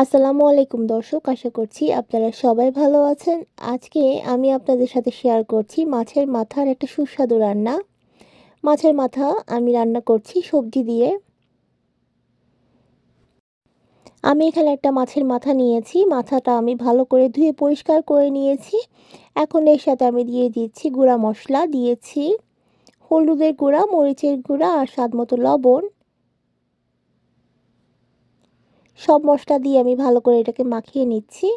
আসসালামু আলাইকুম দর্শক, আশা করছি আপনারা সবাই ভালো আছেন। আজকে আমি আপনাদের সাথে শেয়ার করছি মাছের মাথার একটা সুস্বাদু রান্না। মাছের মাথা আমি রান্না করছি সবজি দিয়ে। আমি এখানে একটা মাছের মাথা নিয়েছি। মাথাটা আমি ভালো করে ধুয়ে পরিষ্কার করে নিয়েছি। এখন এর সাথে আমি দিয়ে দিচ্ছি গুঁড়া মশলা, দিয়েছি হলুদের গুঁড়া, মরিচের গুঁড়া আর স্বাদমতো লবণ। সব মশলা দিয়ে আমি ভালো করে এটাকে মাখিয়ে নিচ্ছি।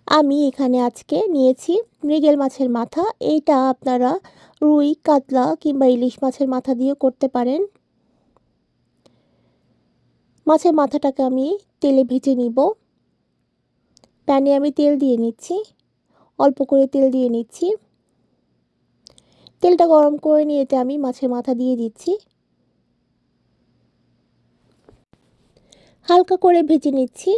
আমি এখানে আজকে নিয়েছি মৃগেল মাছের মাথা। এইটা আপনারা রুই, কাতলা কিংবা ইলিশ মাছের মাথা দিয়েও করতে পারেন। মাছের মাথাটাকে আমি তেলে ভেজে নিব। প্যানে আমি তেল দিয়ে নিচ্ছি, অল্প করে তেল দিয়ে নিচ্ছি। তেলটা গরম করে নিয়ে এতে আমি মাছের মাথা দিয়ে দিচ্ছি। হালকা করে ভেজে নিচ্ছি।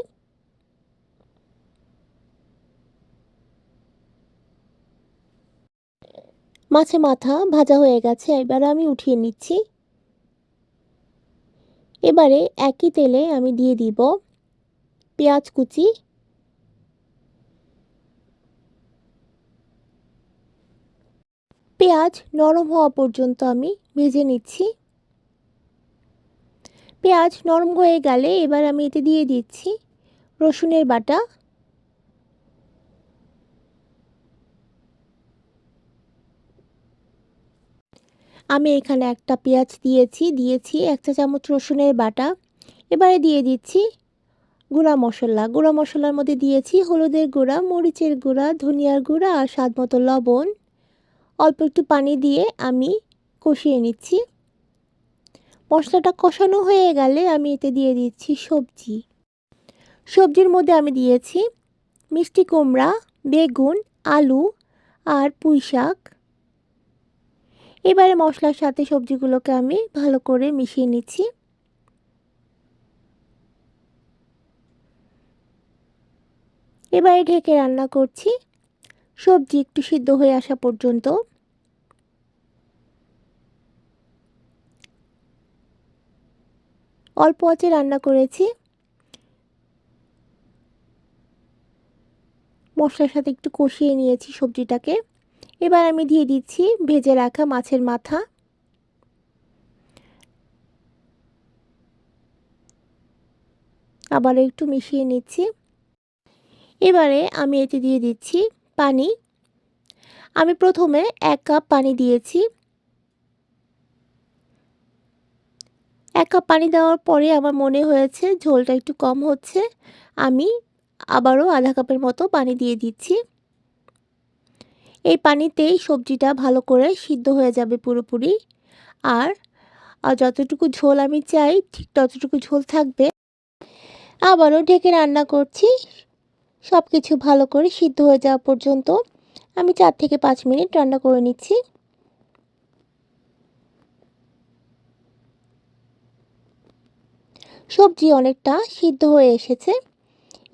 মাছের মাথা ভাজা হয়ে গেছে, এবার আমি উঠিয়ে নিচ্ছি। এবারে একই তেলে আমি দিয়ে দিব পেঁয়াজ কুচি, পেঁয়াজ নরম হওয়া পর্যন্ত আমি ভেজে নিচ্ছি। পেঁয়াজ নরম হয়ে গেলে এবার আমি এতে দিয়ে দিচ্ছি রসুনের বাটা, আমি এখানে একটা পেঁয়াজ দিয়েছি 1 চা চামচ রসুনের বাটা। এবারে দিয়ে দিচ্ছি গুঁড়া মশলার মধ্যে দিয়েছি হলুদের গুঁড়া, মরিচের গুঁড়া, ধনিয়ার গুঁড়া আর স্বাদমতো লবণ। অল্প একটু পানি দিয়ে আমি কষিয়ে নিচ্ছি। মশলাটা কষানো হয়ে গেলে আমি এতে দিয়ে দিচ্ছি সবজির মধ্যে আমি দিয়েছি মিষ্টি কুমড়া, বেগুন, আলু আর পুঁই শাক। এবারে মশলার সাথে সবজিগুলোকে আমি ভালো করে মিশিয়ে নিচ্ছি। এবারে ঢেকে রান্না করছি সবজি একটু সিদ্ধ হয়ে আসা পর্যন্ত। অল্প আঁচে রান্না করেছি। মশলার সাথে একটু কষিয়ে নিয়েছি সবজিটাকে। এবার আমি দিয়ে দিচ্ছি ভেজে রাখা মাছের মাথা। আবারও একটু মিশিয়ে নিচ্ছি। এবারে আমি এতে দিয়ে দিচ্ছি পানি। আমি প্রথমে 1 কাপ পানি দিয়েছি। 1 কাপ পানি দেওয়ার পরে আমার মনে হয়েছে ঝোলটা একটু কম হচ্ছে। আমি আবারও আধা কাপের মতো পানি দিয়ে দিচ্ছি। এই পানিতেই সবজিটা ভালো করে সিদ্ধ হয়ে যাবে পুরোপুরি। আর যতটুকু ঝোল আমি চাই ঠিক ততটুকু ঝোল থাকবে। আবারও ঢেকে রান্না করছি সব কিছু ভালো করে সিদ্ধ হয়ে যাওয়া পর্যন্ত। আমি 4 থেকে 5 মিনিট রান্না করে নিচ্ছি। সবজি অনেকটা সিদ্ধ হয়ে এসেছে।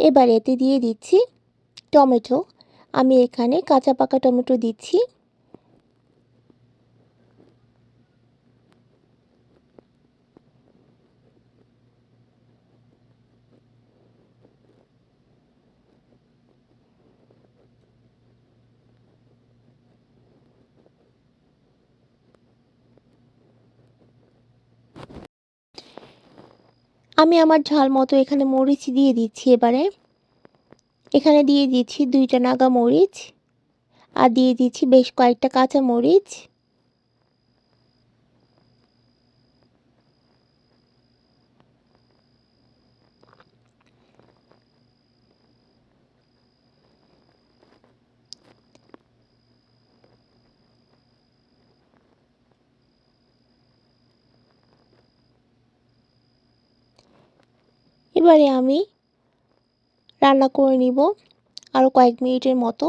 এবার এতে দিয়ে দিচ্ছি টমেটো। আমি এখানে কাঁচা পাকা টমেটো দিচ্ছি। আমি আমার ঝাল মতো এখানে মরিচ দিয়ে দিচ্ছি। এবারে এখানে দিয়ে দিচ্ছি 2টা নাগা মরিচ আর দিয়ে দিচ্ছি বেশ কয়েকটা কাঁচা মরিচ। এবারে আমি রান্না করে নিব আরও কয়েক মিনিটের মতো।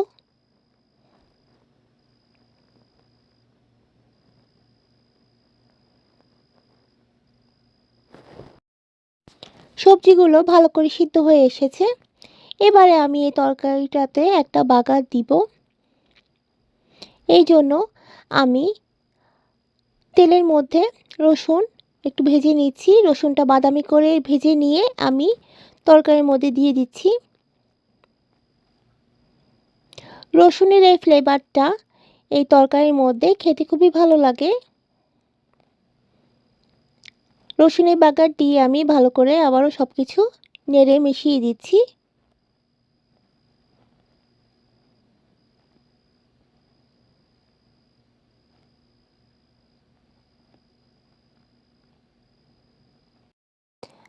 সবজিগুলো ভালো করে সিদ্ধ হয়ে এসেছে। এবারে আমি এই তরকারিটাতে একটা বাগার দিব। এই জন্য আমি তেলের মধ্যে রসুন একটু ভেজে নিচ্ছি। রসুনটা বাদামি করে ভেজে নিয়ে আমি তরকারির মধ্যে দিয়ে দিচ্ছি। রসুনের এই ফ্লেভারটা এই তরকারির মধ্যে খেতে খুবই ভালো লাগে। রসুনের বাগার দিয়ে আমি ভালো করে আবারও সব কিছু নেড়ে মিশিয়ে দিচ্ছি।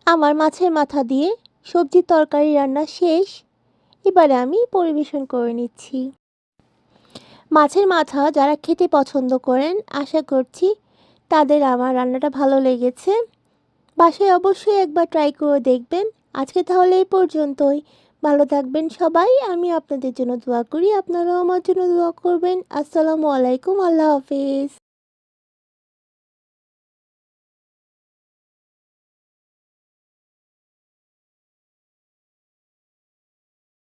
আমার মাছের মাথা দিয়ে সবজির তরকারি রান্না শেষ। এবারে আমি পরিবেশন করে নিচ্ছি। মাছের মাথা যারা খেতে পছন্দ করেন আশা করছি তাদের আমার রান্নাটা ভালো লেগেছে। বাসায় অবশ্যই একবার ট্রাই করে দেখবেন। আজকে তাহলে এই পর্যন্তই। ভালো থাকবেন সবাই। আমি আপনাদের জন্য দোয়া করি, আপনারাও আমার জন্য দোয়া করবেন। আসসালামু আলাইকুম, আল্লাহ হাফেজ।